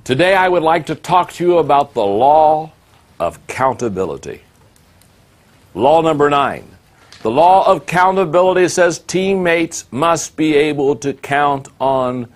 Today I would like to talk to you about the law of accountability. Law number 9. The law of accountability says teammates must be able to count on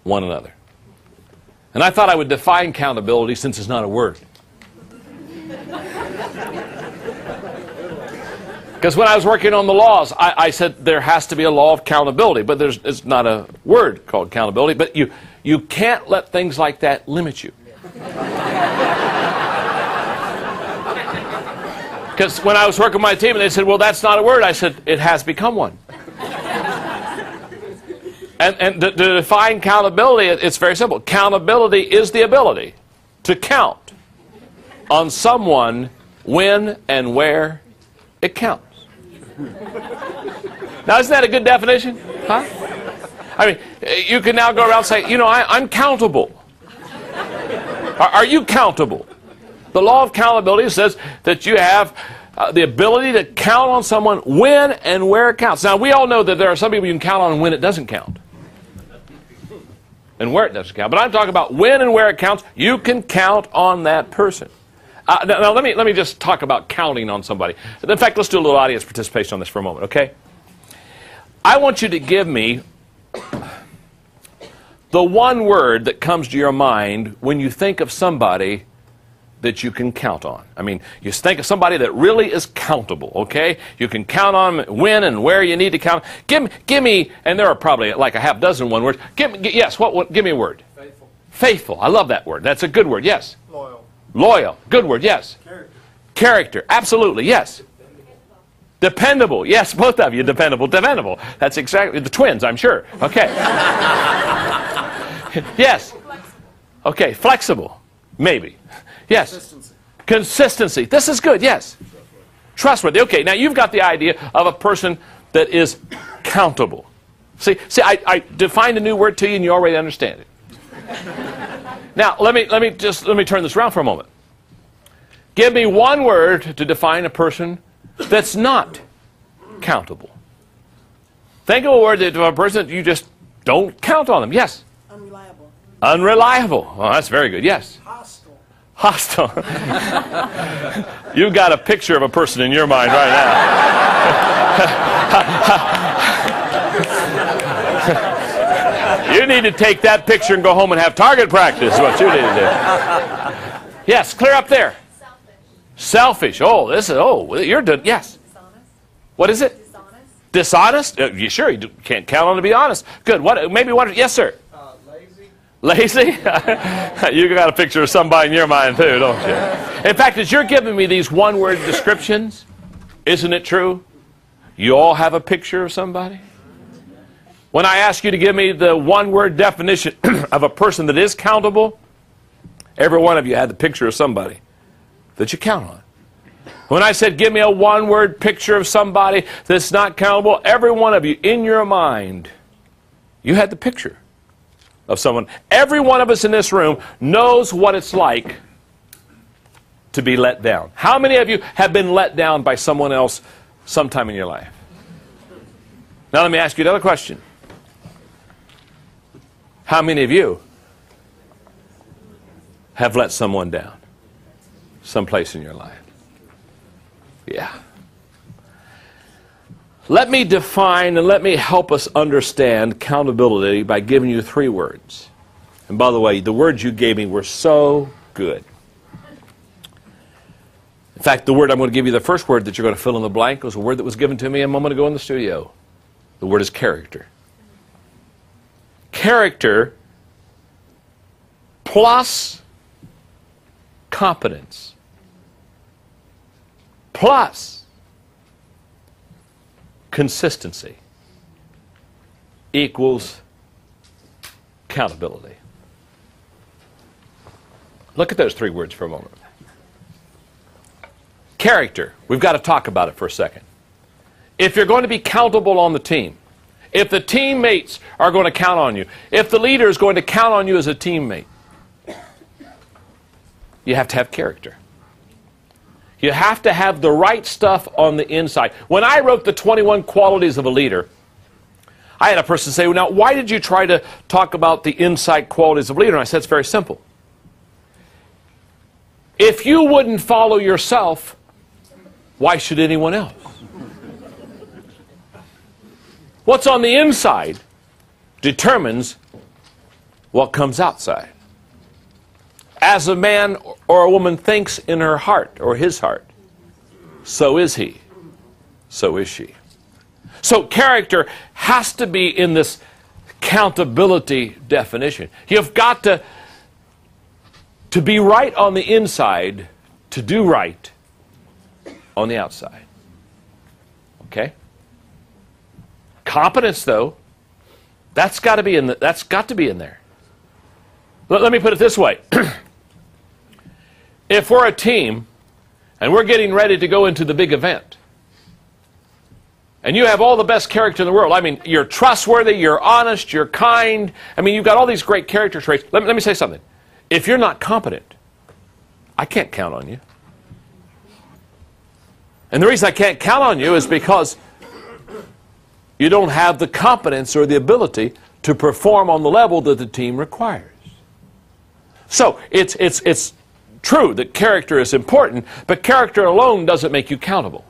one another. And I thought I would define accountability since it's not a word. Because when I was working on the laws, I said there has to be a law of accountability, but it's not a word called accountability. But you can't let things like that limit you. Because when I was working with my team and they said, well, that's not a word, I said, it has become one. And to define accountability, it's very simple. Accountability is the ability to count on someone when and where it counts. Now, isn't that a good definition? Huh? I mean, you can now go around and say, you know, I'm countable. Are you countable? The law of accountability says that you have the ability to count on someone when and where it counts. Now, we all know that there are some people you can count on when it doesn't count. And where it doesn't count. But I'm talking about when and where it counts. You can count on that person. Now let me just talk about counting on somebody. In fact, let's do a little audience participation on this for a moment, okay? I want you to give me the one word that comes to your mind when you think of somebody that you can count on. I mean, you think of somebody that really is countable, okay? You can count on when and where you need to count. Give me, and there are probably like a half dozen one words. Give me a word. Faithful. Faithful. I love that word. That's a good word. Yes. Loyal. Loyal. Good word. Yes. Character. Character. Absolutely. Yes. Dependable. Yes, both of you. Dependable. Dependable. That's exactly the twins, I'm sure. Okay. Yes. Okay. Flexible. Maybe. Yes. Consistency. Consistency. This is good. Yes. Trustworthy. Okay. Now you've got the idea of a person that is countable. See, I defined a new word to you, and you already understand it. Now let me turn this around for a moment. Give me one word to define a person that's not countable. Think of a word that of a person that you just don't count on them. Yes. Unreliable. Unreliable. Oh, that's very good. Yes. Hostile. Hostile. You've got a picture of a person in your mind right now. You need to take that picture and go home and have target practice is what you need to do. Yes, clear up there. Selfish. Oh, you're done. Yes. Dishonest. What is it? Dishonest. Dishonest? Sure, you can't count on to be honest. Good. What? Yes, sir. Lazy. Lazy? You got a picture of somebody in your mind too, don't you? In fact, as you're giving me these one-word descriptions, isn't it true? You all have a picture of somebody? When I ask you to give me the one-word definition of a person that is countable, every one of you had the picture of somebody that you count on. When I said give me a one-word picture of somebody that's not countable, every one of you in your mind, you had the picture of someone. Every one of us in this room knows what it's like to be let down. How many of you have been let down by someone else sometime in your life? Now let me ask you another question. How many of you have let someone down someplace in your life? Yeah. Let me define and let me help us understand accountability by giving you 3 words. And by the way, the words you gave me were so good. In fact, the word I'm going to give you, the first word that you're going to fill in the blank, was a word that was given to me a moment ago in the studio. The word is character. Character plus competence plus consistency equals accountability. Look at those 3 words for a moment. Character. We've got to talk about it for a second. If you're going to be countable on the team, if the teammates are going to count on you, if the leader is going to count on you as a teammate, you have to have character. You have to have the right stuff on the inside. When I wrote the 21 qualities of a leader, I had a person say, well, now, why did you try to talk about the inside qualities of a leader? And I said, it's very simple. If you wouldn't follow yourself, why should anyone else? What's on the inside determines what comes outside. As a man or a woman thinks in her heart or his heart, so is he, so is she. So character has to be in this accountability definition. You've got to be right on the inside to do right on the outside. Okay? Competence, though, that's got to be in there. Let me put it this way. If we're a team and we're getting ready to go into the big event, and you have all the best character in the world, I mean, you're trustworthy, you're honest, you're kind, I mean, you've got all these great character traits. Let me say something. If you're not competent, I can't count on you. And the reason I can't count on you is because you don't have the competence or the ability to perform on the level that the team requires. So it's true that character is important, but character alone doesn't make you countable.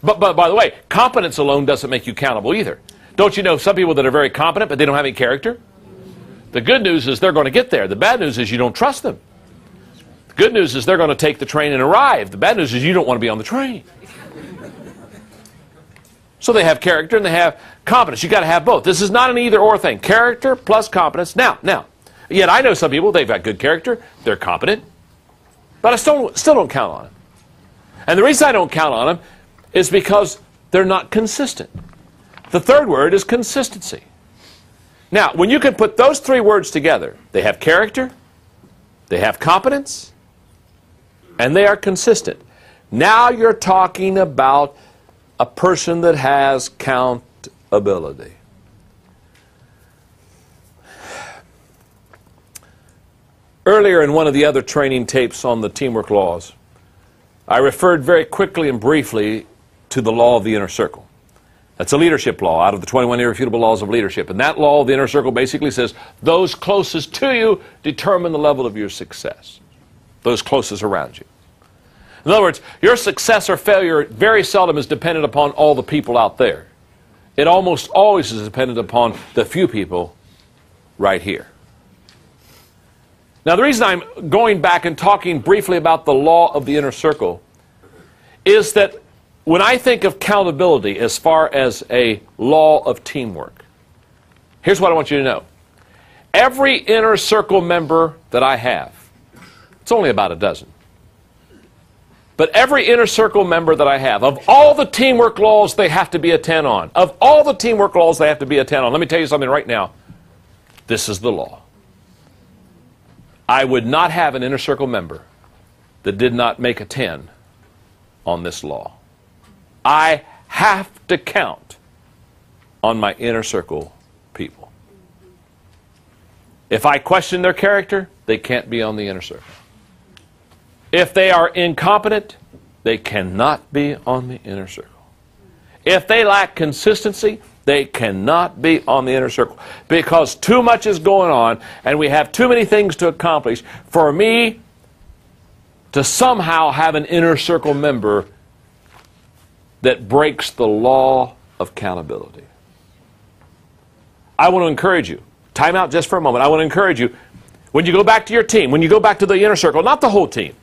But by the way, competence alone doesn't make you countable either. Don't you know some people that are very competent, but they don't have any character? The good news is they're going to get there. The bad news is you don't trust them. The good news is they're going to take the train and arrive. The bad news is you don't want to be on the train. So they have character and they have competence. You've got to have both. This is not an either-or thing. Character plus competence. Now, yet I know some people, they've got good character, they're competent, but I still don't count on them. And the reason I don't count on them is because they're not consistent. The third word is consistency. Now, when you can put those three words together, they have character, they have competence, and they are consistent. Now you're talking about a person that has accountability. Earlier in one of the other training tapes on the teamwork laws, I referred very quickly and briefly to the law of the inner circle. That's a leadership law out of the 21 irrefutable laws of leadership. And that law of the inner circle basically says those closest to you determine the level of your success. Those closest around you. In other words, your success or failure very seldom is dependent upon all the people out there. It almost always is dependent upon the few people right here. Now, the reason I'm going back and talking briefly about the law of the inner circle is that when I think of accountability as far as a law of teamwork, here's what I want you to know. Every inner circle member that I have, it's only about a dozen, but every inner circle member that I have, of all the teamwork laws they have to be a 10 on, of all the teamwork laws they have to be a 10 on, let me tell you something right now. This is the law. I would not have an inner circle member that did not make a 10 on this law. I have to count on my inner circle people. If I question their character, they can't be on the inner circle. If they are incompetent, they cannot be on the inner circle. If they lack consistency, they cannot be on the inner circle because too much is going on and we have too many things to accomplish for me to somehow have an inner circle member that breaks the law of accountability. I want to encourage you. Time out just for a moment. I want to encourage you. When you go back to your team, when you go back to the inner circle, not the whole team,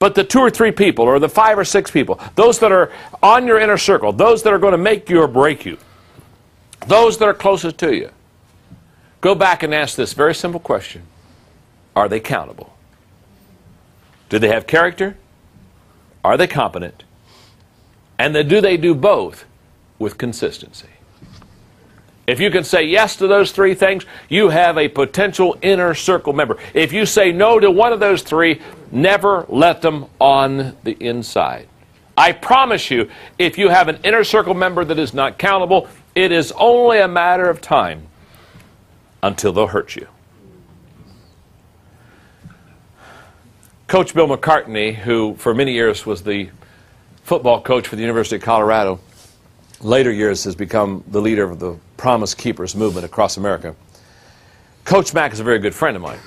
but the 2 or 3 people or the 5 or 6 people, those that are on your inner circle, those that are going to make you or break you, those that are closest to you, go back and ask this very simple question. Are they accountable? Do they have character? Are they competent? And then do they do both with consistency? If you can say yes to those 3 things, you have a potential inner circle member. If you say no to one of those 3, never let them on the inside. I promise you, if you have an inner circle member that is not accountable, it is only a matter of time until they'll hurt you. Coach Bill McCartney, who for many years was the football coach for the University of Colorado, later years has become the leader of the Promise Keepers movement across America. Coach Mack is a very good friend of mine,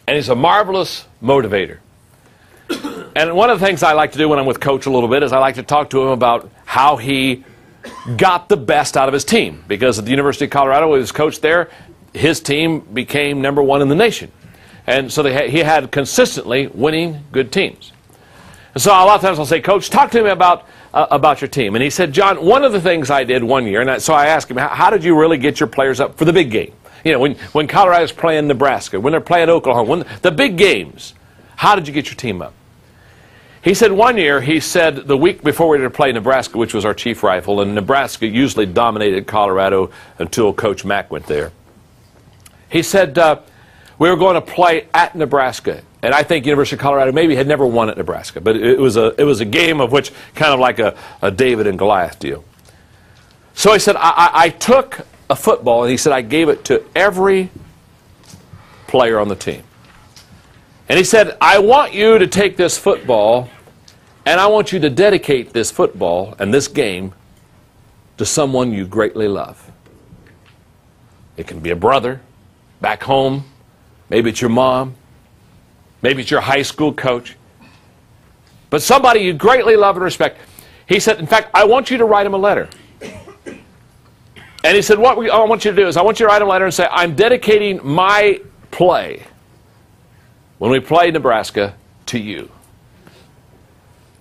and he's a marvelous motivator. And one of the things I like to do when I'm with Coach a little bit is I like to talk to him about how he got the best out of his team. Because at the University of Colorado, he was coach there, his team became #1 in the nation. And so he had consistently winning good teams. And so a lot of times I'll say, Coach, talk to me about your team. And he said, John, one of the things I did one year, and so I asked him, how did you really get your players up for the big game? You know, when Colorado's playing Nebraska, when they're playing Oklahoma, the big games, how did you get your team up? He said one year, he said the week before we were to play Nebraska, which was our chief rival, and Nebraska usually dominated Colorado until Coach Mack went there. He said we were going to play at Nebraska, and I think University of Colorado maybe had never won at Nebraska, but it was a game of which kind of like a David and Goliath deal. So he said I took a football, and he said I gave it to every player on the team. And he said, I want you to take this football, and I want you to dedicate this football and this game to someone you greatly love. It can be a brother back home. Maybe it's your mom. Maybe it's your high school coach. But somebody you greatly love and respect. He said, in fact, I want you to write him a letter. And he said, what I want you to do is I want you to write him a letter and say, I'm dedicating my play when we play Nebraska to you.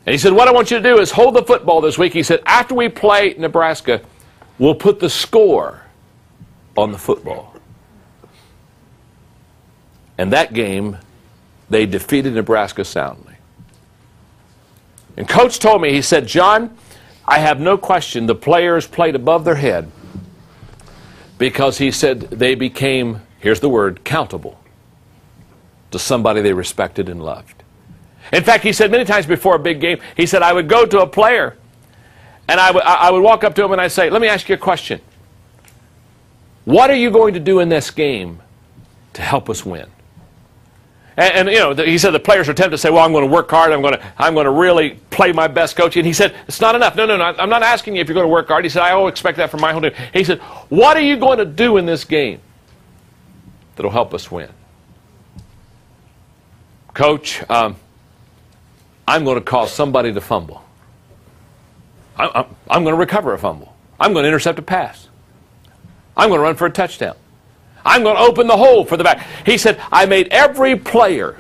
And he said, what I want you to do is hold the football this week. He said, after we play Nebraska, we'll put the score on the football. And that game, they defeated Nebraska soundly. And Coach told me, he said, John, I have no question the players played above their head because he said they became, here's the word, countable to somebody they respected and loved. In fact, he said many times before a big game, he said, I would go to a player and I would walk up to him and I'd say, let me ask you a question. What are you going to do in this game to help us win? And you know, he said the players are tempted to say, well, I'm going to work hard, I'm going to really play my best, coach. And he said, it's not enough. No, I'm not asking you if you're going to work hard. He said, I always expect that from my whole team. He said, what are you going to do in this game that'll help us win? Coach, I'm going to cause somebody to fumble. I'm going to recover a fumble. I'm going to intercept a pass. I'm going to run for a touchdown. I'm going to open the hole for the back. He said, I made every player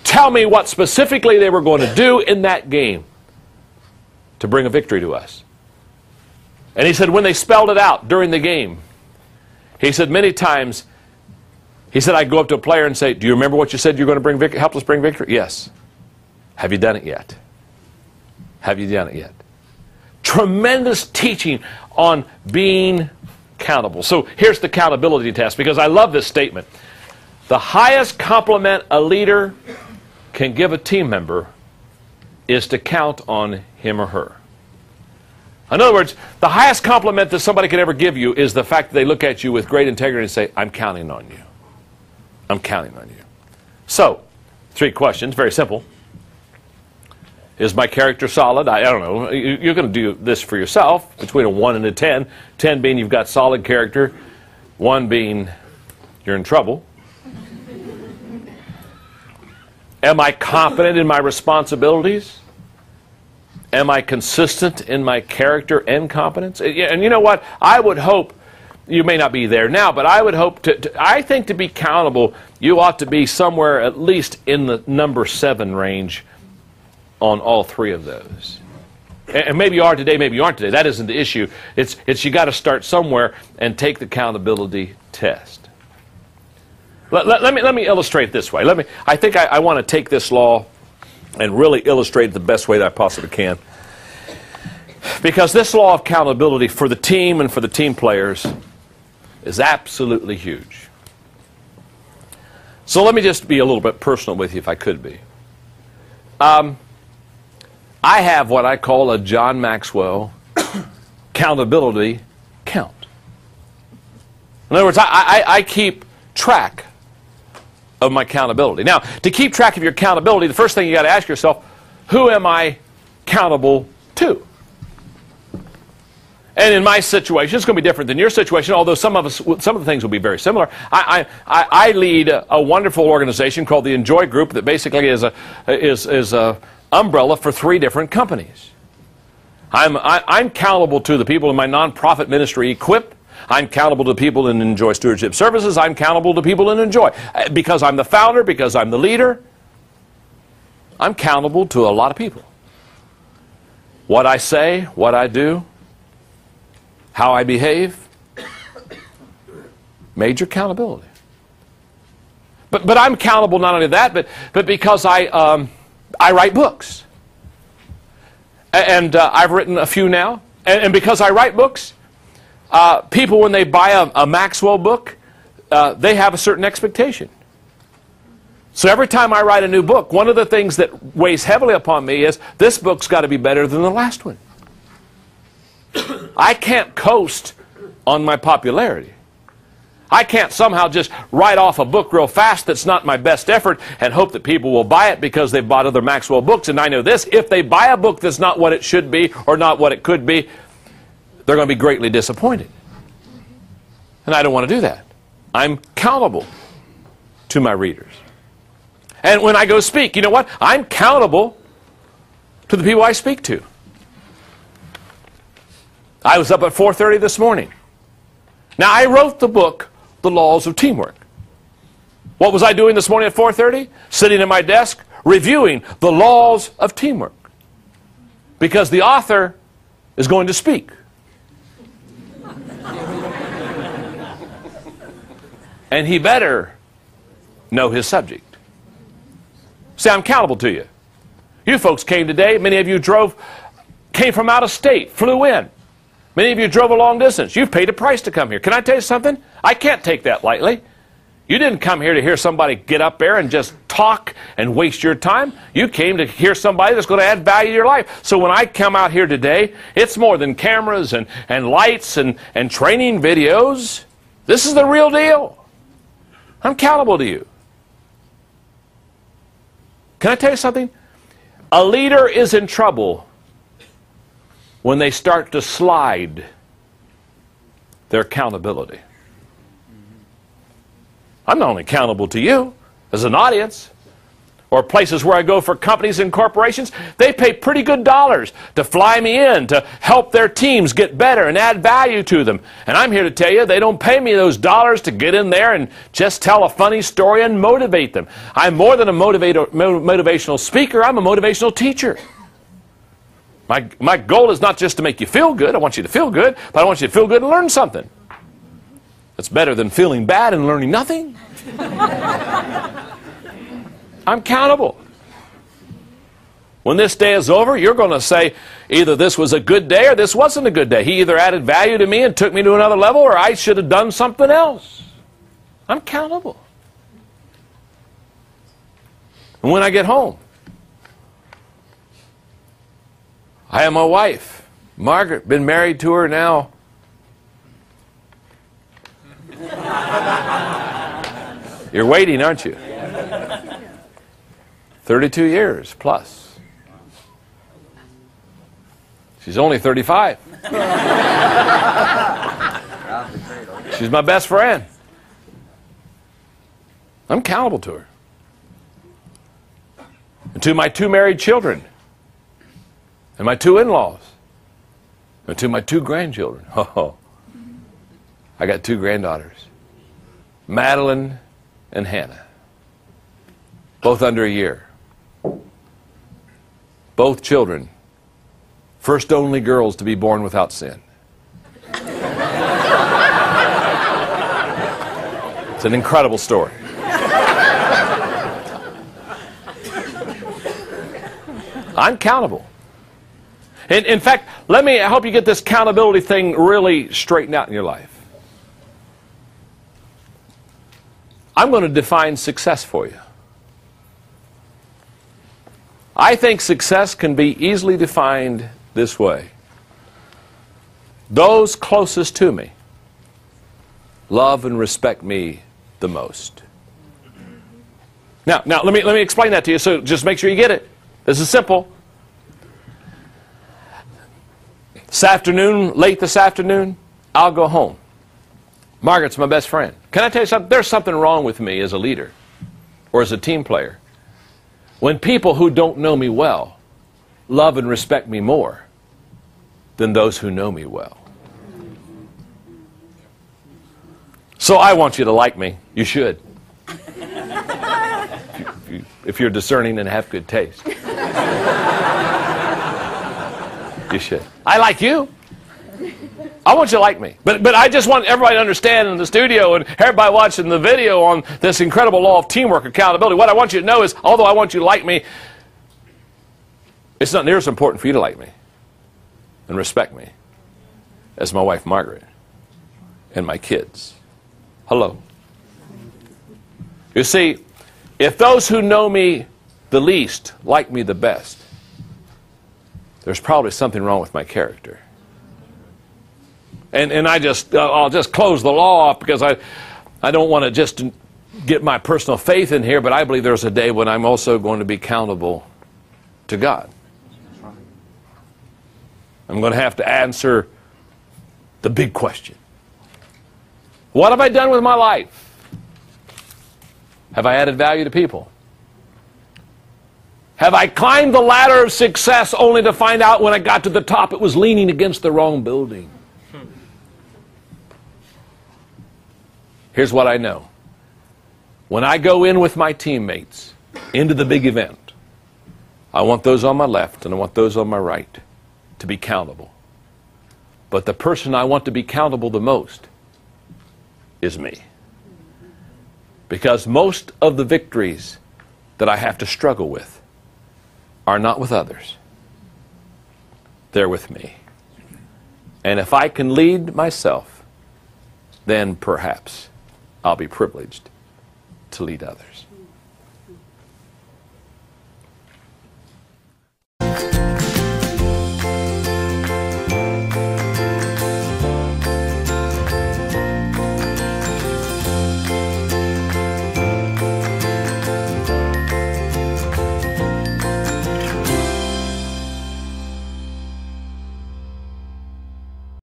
tell me what specifically they were going to do in that game to bring a victory to us. And he said, when they spelled it out during the game, he said many times, he said, I'd go up to a player and say, do you remember what you said you're going to help us bring victory? Yes. Have you done it yet? Have you done it yet? Tremendous teaching on being accountable. So here's the accountability test, because I love this statement. The highest compliment a leader can give a team member is to count on him or her. In other words, the highest compliment that somebody could ever give you is the fact that they look at you with great integrity and say, I'm counting on you. I'm counting on you. So, 3 questions, very simple. Is my character solid? I don't know. You're going to do this for yourself, between a 1 and a 10. 10 being you've got solid character. 1 being you're in trouble. Am I confident in my responsibilities? Am I consistent in my character and competence? And you know what? I would hope, you may not be there now, but I would hope I think to be accountable, you ought to be somewhere at least in the number 7 range on all 3 of those. And maybe you are today, maybe you aren't today. That isn't the issue. It's you got to start somewhere and take the accountability test. Let me illustrate it this way. I think I want to take this law and really illustrate it the best way that I possibly can. Because this law of accountability for the team and for the team players is absolutely huge. So let me just be a little bit personal with you, if I could be. I have what I call a John Maxwell accountability count. In other words, I keep track of my accountability. Now, to keep track of your accountability, the first thing you got to ask yourself, who am I accountable to? And in my situation, it's going to be different than your situation, although some of the things will be very similar. I lead a wonderful organization called the Enjoy Group that basically is a umbrella for 3 different companies. I'm accountable to the people in my nonprofit ministry, Equip. I'm accountable to people in Enjoy Stewardship Services. I'm accountable to people in Enjoy. Because I'm the founder, because I'm the leader, I'm accountable to a lot of people. What I say, what I do, how I behave, major accountability. But I'm accountable not only that, but because I write books. And I've written a few now. And because I write books, people, when they buy a Maxwell book, they have a certain expectation. So every time I write a new book, one of the things that weighs heavily upon me is this book's got to be better than the last one. I can't coast on my popularity. I can't somehow just write off a book real fast that's not my best effort and hope that people will buy it because they've bought other Maxwell books. And I know this, if they buy a book that's not what it should be or not what it could be, they're going to be greatly disappointed. And I don't want to do that. I'm accountable to my readers. And when I go speak, you know what? I'm accountable to the people I speak to. I was up at 4:30 this morning. Now, I wrote the book, The Laws of Teamwork. What was I doing this morning at 4:30? Sitting at my desk, reviewing the laws of teamwork. Because the author is going to speak. And he better know his subject. See, I'm accountable to you. You folks came today. Many of you came from out of state, flew in. Many of you drove a long distance. You've paid a price to come here. Can I tell you something? I can't take that lightly. You didn't come here to hear somebody get up there and just talk and waste your time. You came to hear somebody that's going to add value to your life. So when I come out here today, it's more than cameras and lights and training videos. This is the real deal. I'm accountable to you. Can I tell you something? A leader is in trouble when they start to slide their accountability. I'm not only accountable to you as an audience, or places where I go for companies and corporations, they pay pretty good dollars to fly me in to help their teams get better and add value to them. And I'm here to tell you, they don't pay me those dollars to get in there and just tell a funny story and motivate them. I'm more than a motivational speaker, I'm a motivational teacher. My goal is not just to make you feel good. I want you to feel good, but I want you to feel good and learn something. It's better than feeling bad and learning nothing. I'm accountable. When this day is over, you're going to say either this was a good day or this wasn't a good day. He either added value to me and took me to another level, or I should have done something else. I'm accountable. And when I get home, I have my wife, Margaret, been married to her now. You're waiting, aren't you? 32 years plus. She's only 35. She's my best friend. I'm accountable to her. And to my 2 married children. And my 2 in-laws. And to my 2 grandchildren. Oh, I got 2 granddaughters. Madeline and Hannah. Both under a year. Both children. First only girls to be born without sin. It's an incredible story. I'm accountable. In fact, let me help you get this accountability thing really straightened out in your life. I'm going to define success for you. I think success can be easily defined this way. Those closest to me love and respect me the most. Now let me explain that to you, so just make sure you get it. This is simple. late this afternoon, I'll go home. Margaret's my best friend. Can I tell you something? There's something wrong with me as a leader or as a team player when people who don't know me well love and respect me more than those who know me well. So I want you to like me. You should. If you're discerning and have good taste. You should. I like you. I want you to like me. But I just want everybody to understand in the studio and everybody watching the video on this incredible law of teamwork, accountability. What I want you to know is, although I want you to like me, it's not near as important for you to like me and respect me as my wife Margaret and my kids. Hello. You see, if those who know me the least like me the best, there's probably something wrong with my character. And I'll just close the law off because I don't want to just get my personal faith in here, but I believe there's a day when I'm also going to be accountable to God. I'm going to have to answer the big question. What have I done with my life? Have I added value to people? Have I climbed the ladder of success only to find out when I got to the top it was leaning against the wrong building? Here's what I know. When I go in with my teammates into the big event, I want those on my left and I want those on my right to be countable. But the person I want to be countable the most is me. Because most of the victories that I have to struggle with are not with others. They're with me. And if I can lead myself, then perhaps I'll be privileged to lead others.